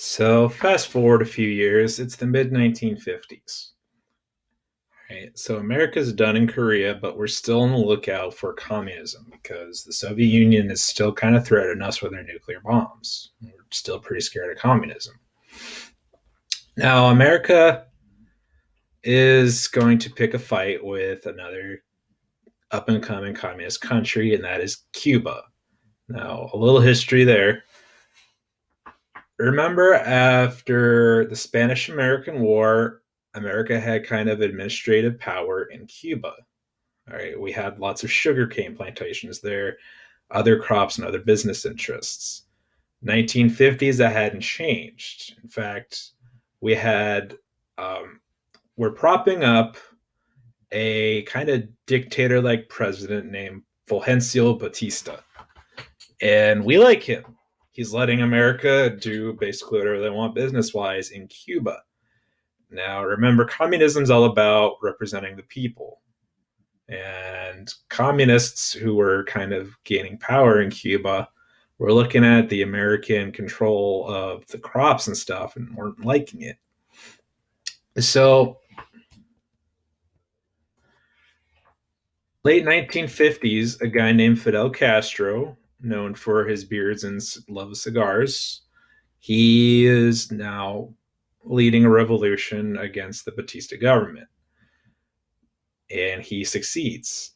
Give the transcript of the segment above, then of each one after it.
So fast forward a few years, it's the mid 1950s. Right? So America's done in Korea, but we're still on the lookout for communism because the Soviet Union is still kind of threatening us with their nuclear bombs. We're still pretty scared of communism. Now, America is going to pick a fight with another up and coming communist country, and that is Cuba. Now, a little history there. Remember after the Spanish American War, America had kind of administrative power in Cuba. All right, we had lots of sugarcane plantations there, other crops and other business interests. 1950s, that hadn't changed. In fact, we had we're propping up a kind of dictator-like president named Fulgencio Batista, and we like him. He's letting America do basically whatever they want business-wise in Cuba. Now, remember, communism is all about representing the people. And communists who were kind of gaining power in Cuba were looking at the American control of the crops and stuff and weren't liking it. So, late 1950s, a guy named Fidel Castro, known for his beards and love of cigars, he is now leading a revolution against the Batista government. And he succeeds.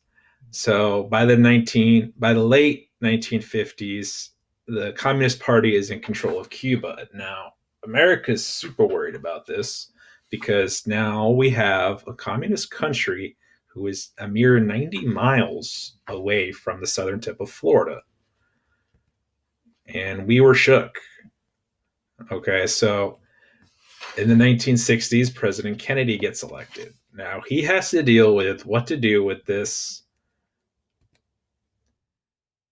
So by the late 1950s, the Communist Party is in control of Cuba. Now, America is super worried about this because now we have a communist country who is a mere 90 miles away from the southern tip of Florida. And we were shook. Okay, so in the 1960s, President Kennedy gets elected. Now, he has to deal with what to do with this.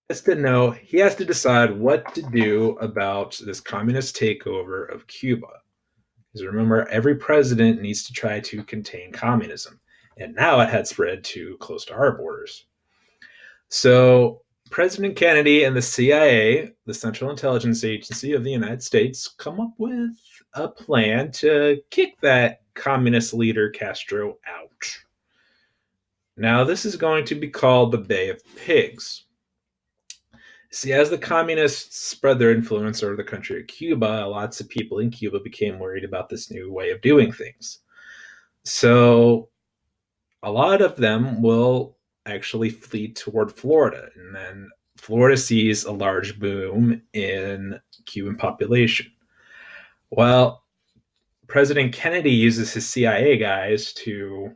He has to decide what to do about this communist takeover of Cuba. Because remember, every president needs to try to contain communism. And now it had spread to close to our borders. So President Kennedy and the CIA, the Central Intelligence Agency of the United States, come up with a plan to kick that communist leader Castro out. Now, this is going to be called the Bay of Pigs. See, as the communists spread their influence over the country of Cuba, lots of people in Cuba became worried about this new way of doing things. So a lot of them will actually flee toward Florida. And then Florida sees a large boom in Cuban population. Well, President Kennedy uses his CIA guys to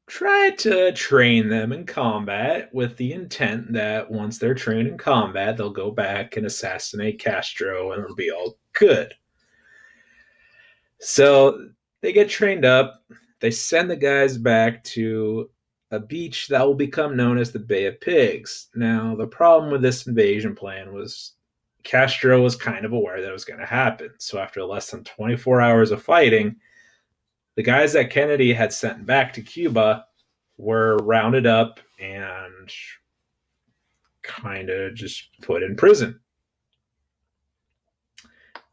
try to train them in combat with the intent that once they're trained in combat, they'll go back and assassinate Castro and it'll be all good. So they get trained up. They send the guys back to a beach that will become known as the Bay of Pigs. Now, the problem with this invasion plan was Castro was kind of aware that it was going to happen. So after less than 24 hours of fighting, the guys that Kennedy had sent back to Cuba were rounded up and kind of just put in prison.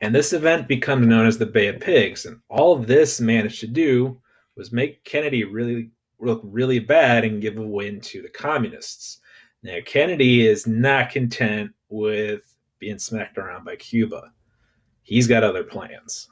And this event becomes known as the Bay of Pigs. And all of this managed to do was make Kennedy really look really bad and give a win to the communists. Now, Kennedy is not content with being smacked around by Cuba. He's got other plans.